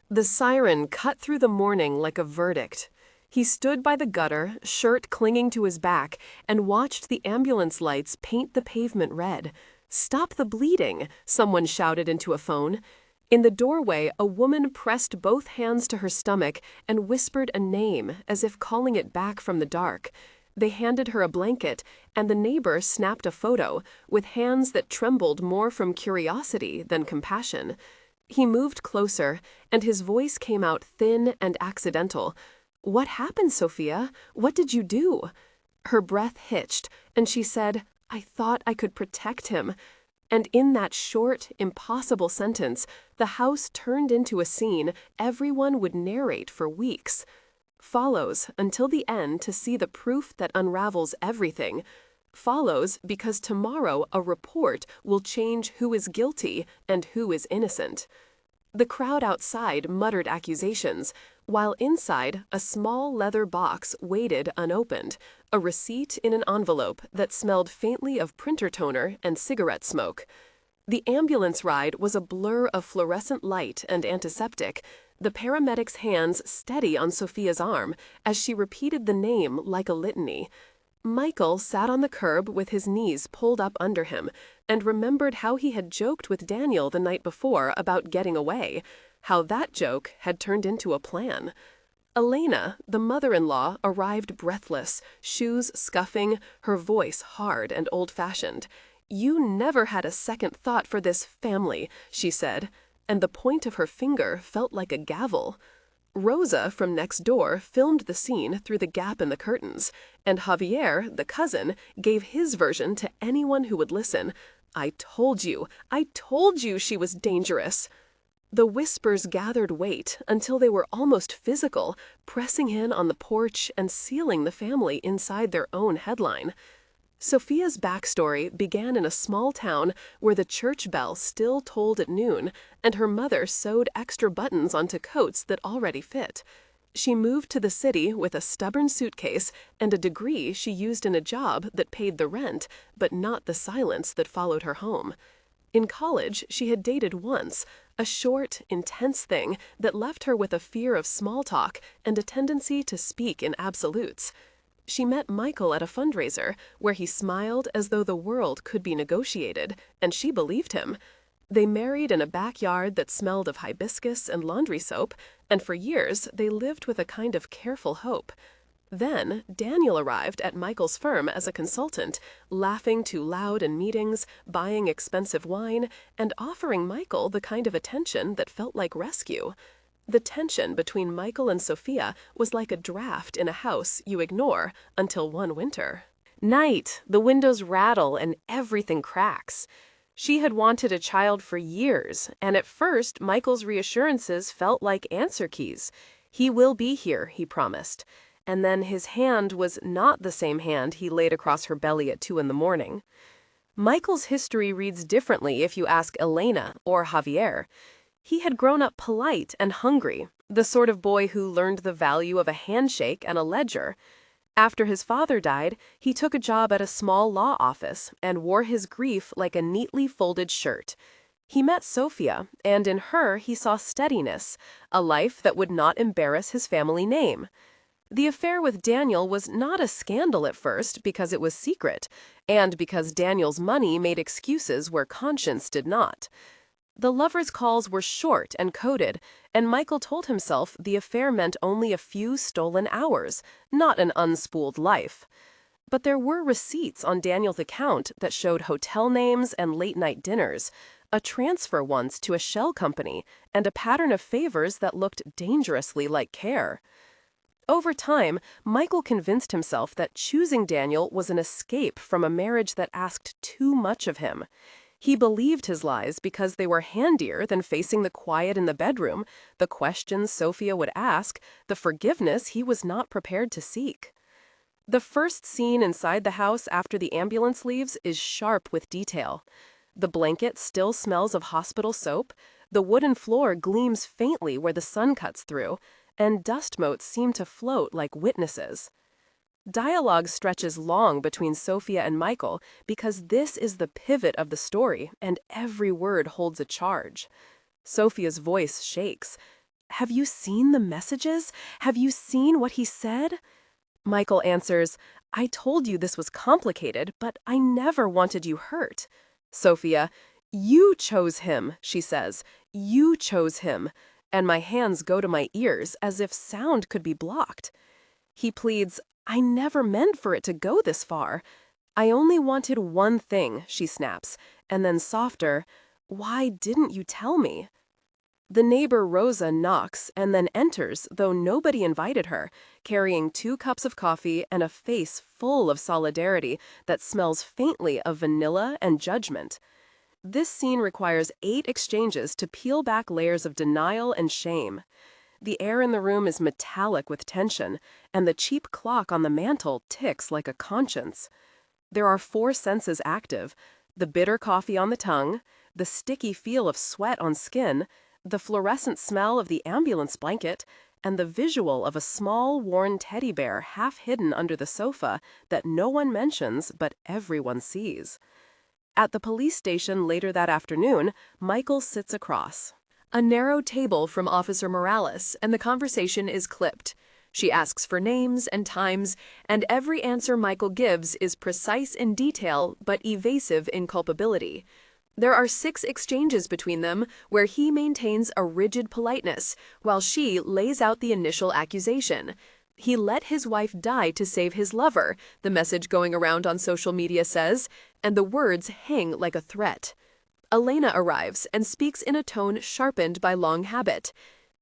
The siren cut through the morning like a verdict. He stood by the gutter, shirt clinging to his back, and watched the ambulance lights paint the pavement red. "Stop the bleeding," someone shouted into a phone. In the doorway, a woman pressed both hands to her stomach and whispered a name, as if calling it back from the dark. They handed her a blanket, and the neighbor snapped a photo, with hands that trembled more from curiosity than compassion. He moved closer, and his voice came out thin and accidental. "What happened, Sophia? What did you do?" Her breath hitched, and she said, "I thought I could protect him." And in that short, impossible sentence, the house turned into a scene everyone would narrate for weeks. Follows until the end to see the proof that unravels everything. Follows because tomorrow a report will change who is guilty and who is innocent. The crowd outside muttered accusations, while inside a small leather box waited unopened, a receipt in an envelope that smelled faintly of printer toner and cigarette smoke. The ambulance ride was a blur of fluorescent light and antiseptic, the paramedic's hands steady on Sophia's arm as she repeated the name like a litany. Michael sat on the curb with his knees pulled up under him and remembered how he had joked with Daniel the night before about getting away, how that joke had turned into a plan. Elena, the mother-in-law, arrived breathless, shoes scuffing, her voice hard and old-fashioned. "You never had a second thought for this family," she said, and the point of her finger felt like a gavel. Rosa from next door filmed the scene through the gap in the curtains, and Javier, the cousin, gave his version to anyone who would listen. I told you she was dangerous." The whispers gathered weight until they were almost physical, pressing in on the porch and sealing the family inside their own headline. Sophia's backstory began in a small town where the church bell still tolled at noon, and her mother sewed extra buttons onto coats that already fit. She moved to the city with a stubborn suitcase and a degree she used in a job that paid the rent, but not the silence that followed her home. In college, she had dated once, a short, intense thing that left her with a fear of small talk and a tendency to speak in absolutes. She met Michael at a fundraiser, where he smiled as though the world could be negotiated, and she believed him. They married in a backyard that smelled of hibiscus and laundry soap, and for years they lived with a kind of careful hope. Then Daniel arrived at Michael's firm as a consultant, laughing too loud in meetings, buying expensive wine, and offering Michael the kind of attention that felt like rescue. The tension between Michael and Sophia was like a draft in a house you ignore until one winter. Night, the windows rattle and everything cracks. She had wanted a child for years, and at first Michael's reassurances felt like answer keys. He will be here, he promised. And then his hand was not the same hand he laid across her belly at 2 a.m. Michael's history reads differently if you ask Elena or Javier. He had grown up polite and hungry, the sort of boy who learned the value of a handshake and a ledger. After his father died, he took a job at a small law office and wore his grief like a neatly folded shirt. He met Sophia, and in her he saw steadiness, a life that would not embarrass his family name. The affair with Daniel was not a scandal at first because it was secret, and because Daniel's money made excuses where conscience did not. The lovers' calls were short and coded, and Michael told himself the affair meant only a few stolen hours, not an unspooled life. But there were receipts on Daniel's account that showed hotel names and late-night dinners, a transfer once to a shell company, and a pattern of favors that looked dangerously like care. Over time, Michael convinced himself that choosing Daniel was an escape from a marriage that asked too much of him. He believed his lies because they were handier than facing the quiet in the bedroom, the questions Sophia would ask, the forgiveness he was not prepared to seek. The first scene inside the house after the ambulance leaves is sharp with detail. The blanket still smells of hospital soap, the wooden floor gleams faintly where the sun cuts through, and dust motes seem to float like witnesses. Dialogue stretches long between Sophia and Michael because this is the pivot of the story, and every word holds a charge. Sophia's voice shakes. "Have you seen the messages? Have you seen what he said?" Michael answers, "I told you this was complicated, but I never wanted you hurt." Sophia, "You chose him," she says. "You chose him." And my hands go to my ears as if sound could be blocked. He pleads, "I never meant for it to go this far. I only wanted one thing," she snaps, and then softer, "Why didn't you tell me?" The neighbor Rosa knocks and then enters, though nobody invited her, carrying 2 cups of coffee and a face full of solidarity that smells faintly of vanilla and judgment. This scene requires 8 exchanges to peel back layers of denial and shame. The air in the room is metallic with tension, and the cheap clock on the mantel ticks like a conscience. There are 4 senses active: the bitter coffee on the tongue, the sticky feel of sweat on skin, the fluorescent smell of the ambulance blanket, and the visual of a small, worn teddy bear half hidden under the sofa that no one mentions but everyone sees. At the police station later that afternoon, Michael sits across. A narrow table from Officer Morales, and the conversation is clipped. She asks for names and times, and every answer Michael gives is precise in detail but evasive in culpability. There are 6 exchanges between them where he maintains a rigid politeness, while she lays out the initial accusation. He let his wife die to save his lover, the message going around on social media says, and the words hang like a threat. Elena arrives and speaks in a tone sharpened by long habit.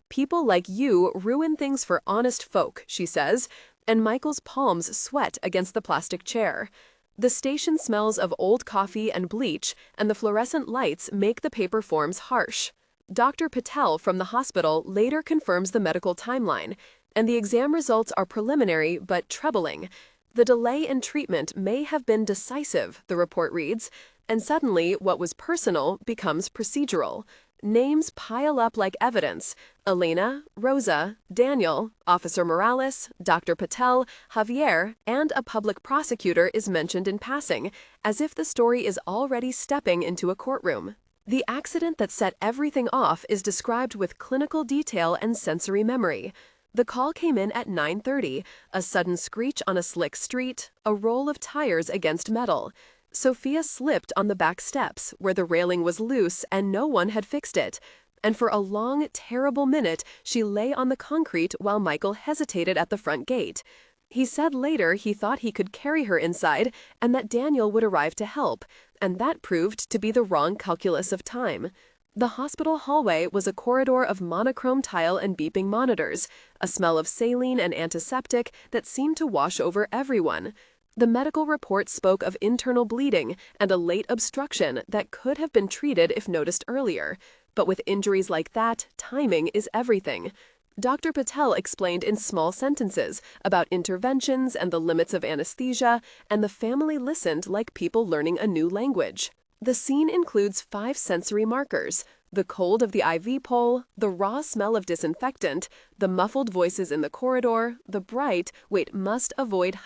"People like you ruin things for honest folk," she says, and Michael's palms sweat against the plastic chair. The station smells of old coffee and bleach, and the fluorescent lights make the paper forms harsh. Dr. Patel from the hospital later confirms the medical timeline, and the exam results are preliminary but troubling. The delay in treatment may have been decisive, the report reads, and suddenly what was personal becomes procedural. Names pile up like evidence: Elena, Rosa, Daniel, Officer Morales, Dr. Patel, Javier, and a public prosecutor is mentioned in passing, as if the story is already stepping into a courtroom. The accident that set everything off is described with clinical detail and sensory memory. The call came in at 9:30, a sudden screech on a slick street, a roll of tires against metal. Sophia slipped on the back steps, where the railing was loose and no one had fixed it. And for a long, terrible minute, she lay on the concrete while Michael hesitated at the front gate. He said later he thought he could carry her inside and that Daniel would arrive to help, and that proved to be the wrong calculus of time. The hospital hallway was a corridor of monochrome tile and beeping monitors, a smell of saline and antiseptic that seemed to wash over everyone. The medical report spoke of internal bleeding and a late obstruction that could have been treated if noticed earlier. But with injuries like that, timing is everything. Dr. Patel explained in small sentences about interventions and the limits of anesthesia, and the family listened like people learning a new language. The scene includes 5 sensory markers: the cold of the IV pole, the raw smell of disinfectant, the muffled voices in the corridor, the bright, must avoid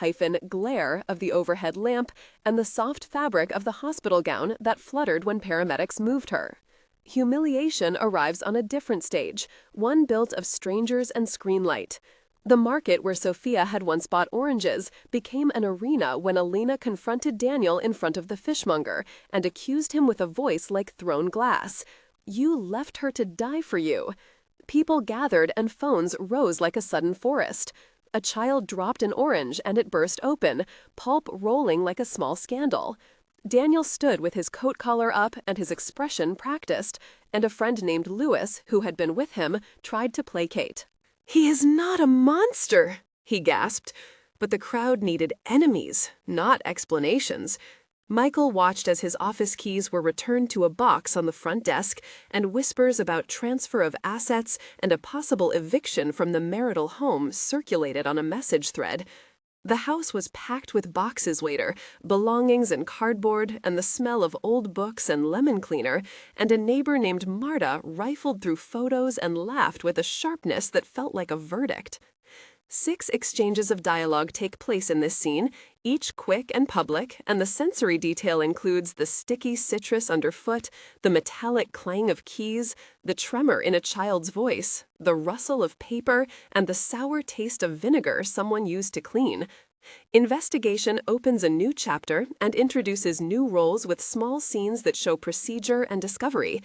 glare of the overhead lamp, and the soft fabric of the hospital gown that fluttered when paramedics moved her. Humiliation arrives on a different stage, one built of strangers and screen light. The market where Sophia had once bought oranges became an arena when Elena confronted Daniel in front of the fishmonger and accused him with a voice like thrown glass. "You left her to die for you." People gathered and phones rose like a sudden forest. A child dropped an orange and it burst open, pulp rolling like a small scandal. Daniel stood with his coat collar up and his expression practiced, and a friend named Louis, who had been with him, tried to placate. "He is not a monster," he gasped, but the crowd needed enemies, not explanations. Michael watched as his office keys were returned to a box on the front desk, and whispers about transfer of assets and a possible eviction from the marital home circulated on a message thread. The house was packed with boxes waiter, belongings and cardboard, and the smell of old books and lemon cleaner, and a neighbor named Marta rifled through photos and laughed with a sharpness that felt like a verdict. 6 exchanges of dialogue take place in this scene, each quick and public, and the sensory detail includes the sticky citrus underfoot, the metallic clang of keys, the tremor in a child's voice, the rustle of paper, and the sour taste of vinegar someone used to clean. Investigation opens a new chapter and introduces new roles with small scenes that show procedure and discovery.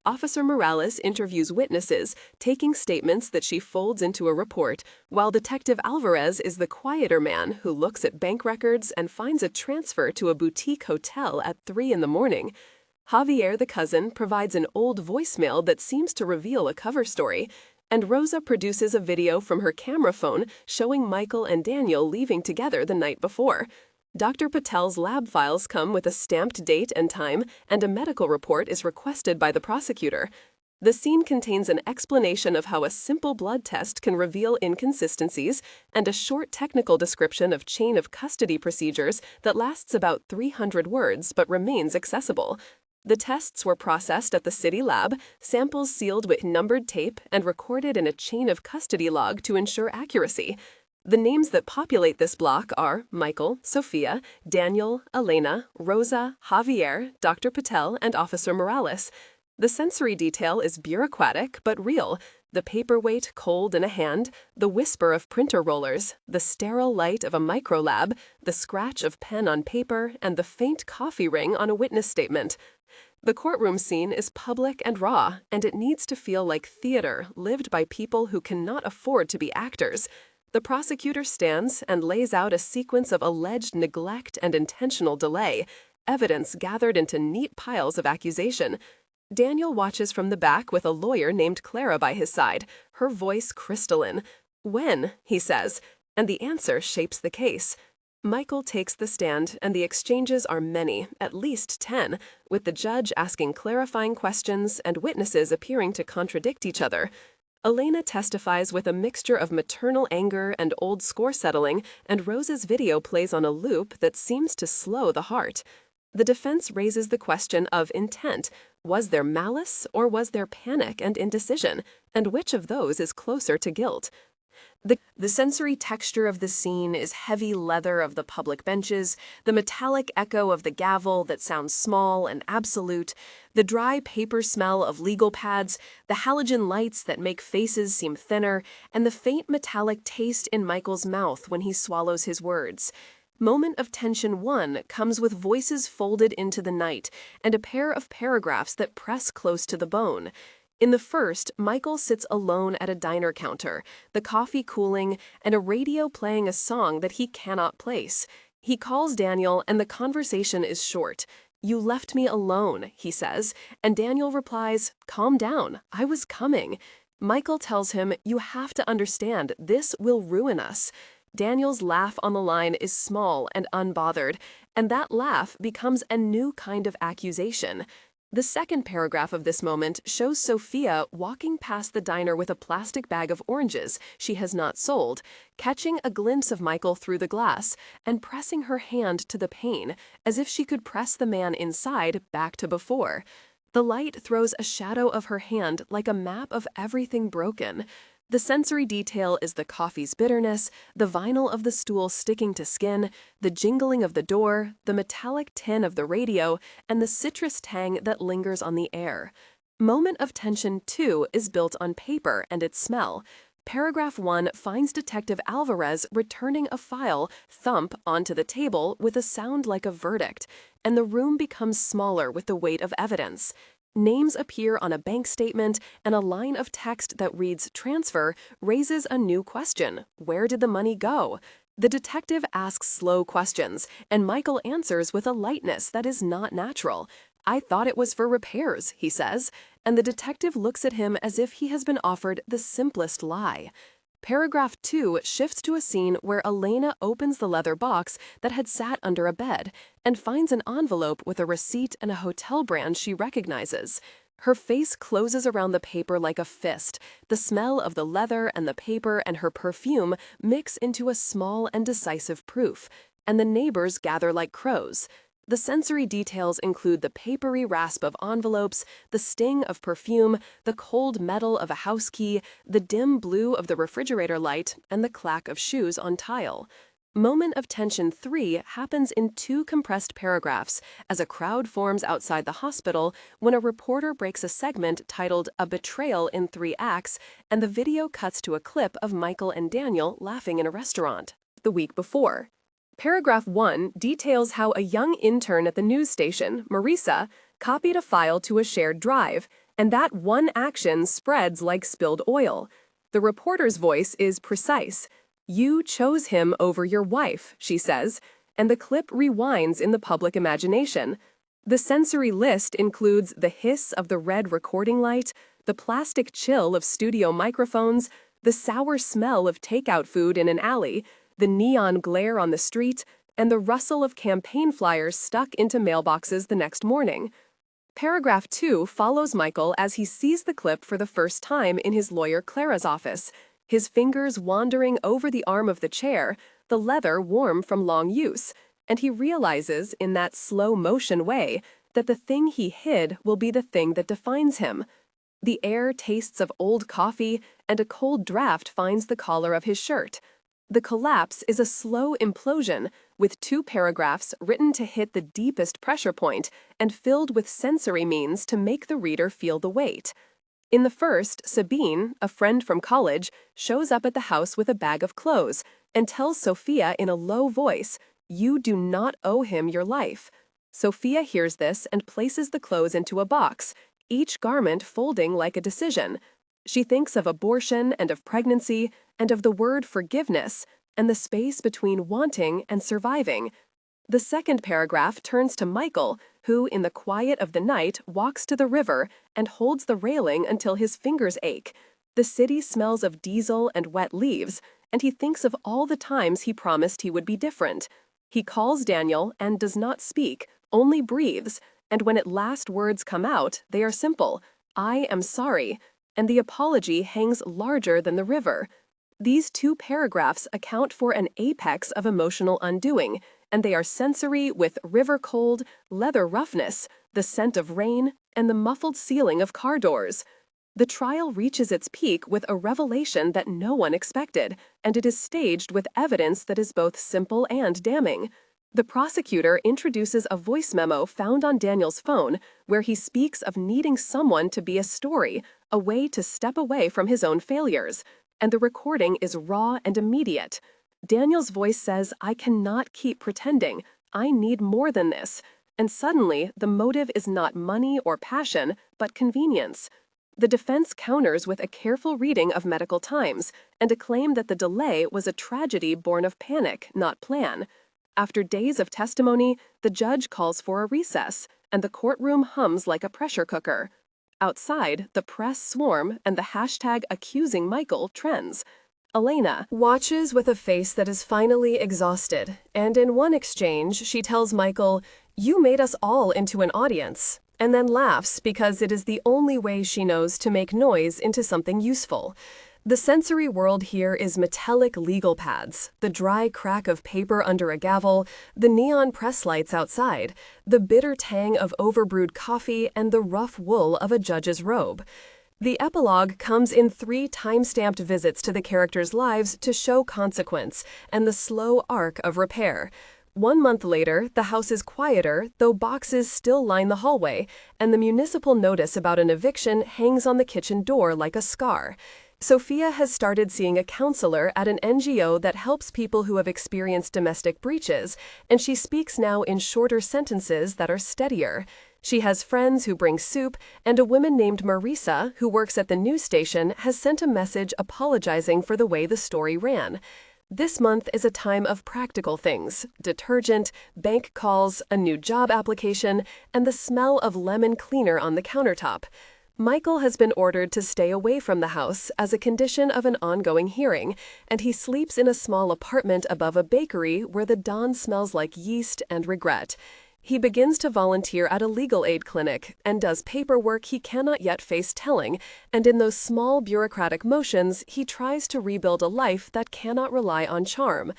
Officer Morales interviews witnesses, taking statements that she folds into a report, while Detective Alvarez is the quieter man who looks at bank records and finds a transfer to a boutique hotel at 3 in the morning. Javier, the cousin, provides an old voicemail that seems to reveal a cover story, and Rosa produces a video from her camera phone showing Michael and Daniel leaving together the night before. Dr. Patel's lab files come with a stamped date and time, and a medical report is requested by the prosecutor. The scene contains an explanation of how a simple blood test can reveal inconsistencies and a short technical description of chain of custody procedures that lasts about 300 words but remains accessible. The tests were processed at the city lab, samples sealed with numbered tape and recorded in a chain of custody log to ensure accuracy. The names that populate this block are Michael, Sophia, Daniel, Elena, Rosa, Javier, Dr. Patel, and Officer Morales. The sensory detail is bureaucratic but real. The paperweight cold in a hand, the whisper of printer rollers, the sterile light of a microlab, the scratch of pen on paper, and the faint coffee ring on a witness statement. The courtroom scene is public and raw, and it needs to feel like theater lived by people who cannot afford to be actors. The prosecutor stands and lays out a sequence of alleged neglect and intentional delay, evidence gathered into neat piles of accusation. Daniel watches from the back with a lawyer named Clara by his side, her voice crystalline. "When?" he says, and the answer shapes the case. Michael takes the stand, and the exchanges are many, at least 10, with the judge asking clarifying questions and witnesses appearing to contradict each other. Elena testifies with a mixture of maternal anger and old score settling, and Rose's video plays on a loop that seems to slow the heart. The defense raises the question of intent. Was there malice, or was there panic and indecision? And which of those is closer to guilt? The sensory texture of the scene is heavy leather of the public benches, the metallic echo of the gavel that sounds small and absolute, the dry paper smell of legal pads, the halogen lights that make faces seem thinner, and the faint metallic taste in Michael's mouth when he swallows his words. Moment of Tension 1 comes with voices folded into the night and a pair of paragraphs that press close to the bone. In the first, Michael sits alone at a diner counter, the coffee cooling, and a radio playing a song that he cannot place. He calls Daniel, and the conversation is short. "You left me alone," he says, and Daniel replies, "Calm down, I was coming." Michael tells him, "You have to understand, this will ruin us." Daniel's laugh on the line is small and unbothered, and that laugh becomes a new kind of accusation. The second paragraph of this moment shows Sophia walking past the diner with a plastic bag of oranges she has not sold, catching a glimpse of Michael through the glass, and pressing her hand to the pane, as if she could press the man inside back to before. The light throws a shadow of her hand like a map of everything broken. The sensory detail is the coffee's bitterness, the vinyl of the stool sticking to skin, the jingling of the door, the metallic tin of the radio, and the citrus tang that lingers on the air. Moment of Tension 2 is built on paper and its smell. Paragraph 1 finds Detective Alvarez returning a file thump onto the table with a sound like a verdict, and the room becomes smaller with the weight of evidence. Names appear on a bank statement, and a line of text that reads "transfer" raises a new question. Where did the money go? The detective asks slow questions, and Michael answers with a lightness that is not natural. "I thought it was for repairs," he says, and the detective looks at him as if he has been offered the simplest lie. Paragraph 2 shifts to a scene where Elena opens the leather box that had sat under a bed and finds an envelope with a receipt and a hotel brand she recognizes. Her face closes around the paper like a fist. The smell of the leather and the paper and her perfume mix into a small and decisive proof, and the neighbors gather like crows. The sensory details include the papery rasp of envelopes, the sting of perfume, the cold metal of a house key, the dim blue of the refrigerator light, and the clack of shoes on tile. Moment of Tension 3 happens in 2 compressed paragraphs as a crowd forms outside the hospital when a reporter breaks a segment titled A Betrayal in 3 Acts, and the video cuts to a clip of Michael and Daniel laughing in a restaurant. The week before. Paragraph 1 details how a young intern at the news station, Marisa, copied a file to a shared drive, and that one action spreads like spilled oil. The reporter's voice is precise. "You chose him over your wife," she says, and the clip rewinds in the public imagination. The sensory list includes the hiss of the red recording light, the plastic chill of studio microphones, the sour smell of takeout food in an alley, the neon glare on the street, and the rustle of campaign flyers stuck into mailboxes the next morning. Paragraph 2 follows Michael as he sees the clip for the first time in his lawyer Clara's office, his fingers wandering over the arm of the chair, the leather warm from long use, and he realizes in that slow-motion way that the thing he hid will be the thing that defines him. The air tastes of old coffee, and a cold draft finds the collar of his shirt. The collapse is a slow implosion, with 2 paragraphs written to hit the deepest pressure point and filled with sensory means to make the reader feel the weight. In the first, Sabine, a friend from college, shows up at the house with a bag of clothes and tells Sophia in a low voice, "You do not owe him your life." Sophia hears this and places the clothes into a box, each garment folding like a decision. She thinks of abortion and of pregnancy and of the word forgiveness and the space between wanting and surviving. The second paragraph turns to Michael, who, in the quiet of the night, walks to the river and holds the railing until his fingers ache. The city smells of diesel and wet leaves, and he thinks of all the times he promised he would be different. He calls Daniel and does not speak, only breathes, and when at last words come out, they are simple: "I am sorry," and the apology hangs larger than the river. These 2 paragraphs account for an apex of emotional undoing, and they are sensory with river cold, leather roughness, the scent of rain, and the muffled sealing of car doors. The trial reaches its peak with a revelation that no one expected, and it is staged with evidence that is both simple and damning. The prosecutor introduces a voice memo found on Daniel's phone where he speaks of needing someone to be a story, a way to step away from his own failures. And the recording is raw and immediate. Daniel's voice says, "I cannot keep pretending. I need more than this." And suddenly, the motive is not money or passion, but convenience. The defense counters with a careful reading of medical times and a claim that the delay was a tragedy born of panic, not plan. After days of testimony, the judge calls for a recess, and the courtroom hums like a pressure cooker. Outside, the press swarm and the hashtag accusing Michael trends. Elena watches with a face that is finally exhausted, and in one exchange, she tells Michael, "You made us all into an audience," and then laughs because it is the only way she knows to make noise into something useful. The sensory world here is metallic legal pads, the dry crack of paper under a gavel, the neon press lights outside, the bitter tang of overbrewed coffee, and the rough wool of a judge's robe. The epilogue comes in 3 time-stamped visits to the characters' lives to show consequence and the slow arc of repair. 1 month later, the house is quieter, though boxes still line the hallway, and the municipal notice about an eviction hangs on the kitchen door like a scar. Sophia has started seeing a counselor at an NGO that helps people who have experienced domestic breaches, and she speaks now in shorter sentences that are steadier. She has friends who bring soup, and a woman named Marisa, who works at the news station, has sent a message apologizing for the way the story ran. This month is a time of practical things: detergent, bank calls, a new job application, and the smell of lemon cleaner on the countertop. Michael has been ordered to stay away from the house as a condition of an ongoing hearing, and he sleeps in a small apartment above a bakery where the dawn smells like yeast and regret. He begins to volunteer at a legal aid clinic and does paperwork he cannot yet face telling, and in those small bureaucratic motions, he tries to rebuild a life that cannot rely on charm.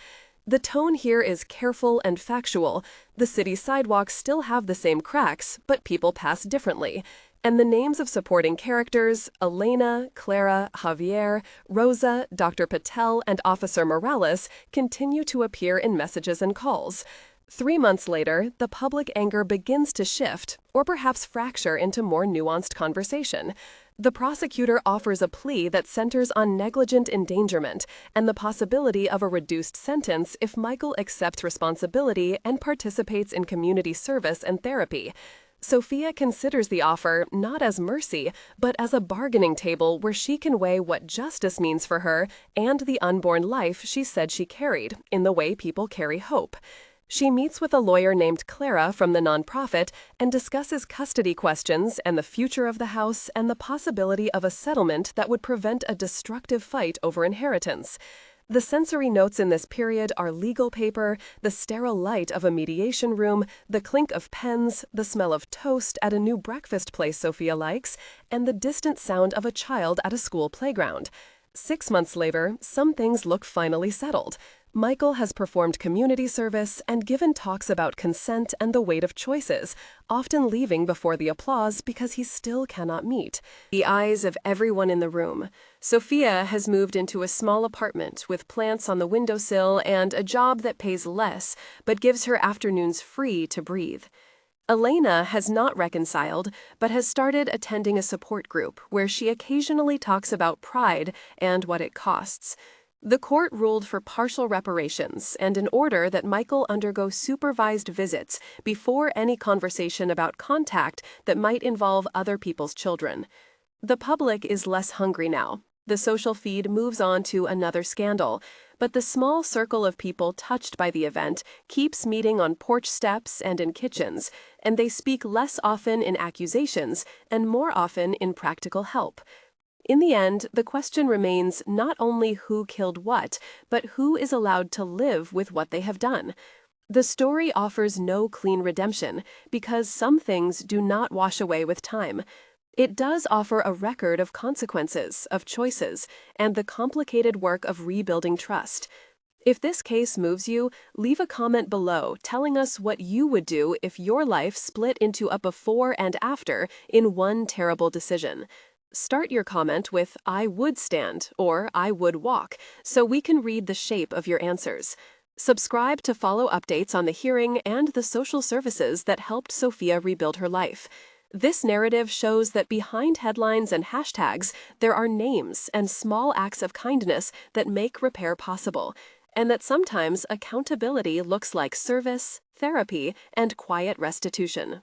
The tone here is careful and factual. The city sidewalks still have the same cracks, but people pass differently. And the names of supporting characters, Elena, Clara, Javier, Rosa, Dr. Patel, and Officer Morales, continue to appear in messages and calls. 3 months later, the public anger begins to shift, or perhaps fracture into more nuanced conversation. The prosecutor offers a plea that centers on negligent endangerment and the possibility of a reduced sentence if Michael accepts responsibility and participates in community service and therapy. Sophia considers the offer not as mercy, but as a bargaining table where she can weigh what justice means for her and the unborn life she said she carried, in the way people carry hope. She meets with a lawyer named Clara from the nonprofit and discusses custody questions and the future of the house and the possibility of a settlement that would prevent a destructive fight over inheritance. The sensory notes in this period are legal paper, the sterile light of a mediation room, the clink of pens, the smell of toast at a new breakfast place Sophia likes, and the distant sound of a child at a school playground. 6 months later, some things look finally settled. Michael has performed community service and given talks about consent and the weight of choices, often leaving before the applause because he still cannot meet the eyes of everyone in the room. Sophia has moved into a small apartment with plants on the windowsill and a job that pays less but gives her afternoons free to breathe. Elena has not reconciled, but has started attending a support group where she occasionally talks about pride and what it costs. The court ruled for partial reparations and an order that Michael undergo supervised visits before any conversation about contact that might involve other people's children. The public is less hungry now. The social feed moves on to another scandal, but the small circle of people touched by the event keeps meeting on porch steps and in kitchens, and they speak less often in accusations and more often in practical help. In the end, the question remains not only who killed what, but who is allowed to live with what they have done. The story offers no clean redemption because some things do not wash away with time. It does offer a record of consequences, of choices, and the complicated work of rebuilding trust. If this case moves you, leave a comment below telling us what you would do if your life split into a before and after in one terrible decision. Start your comment with "I would stand" or "I would walk" so we can read the shape of your answers. Subscribe to follow updates on the hearing and the social services that helped Sophia rebuild her life. This narrative shows that behind headlines and hashtags, there are names and small acts of kindness that make repair possible, and that sometimes accountability looks like service, therapy, and quiet restitution.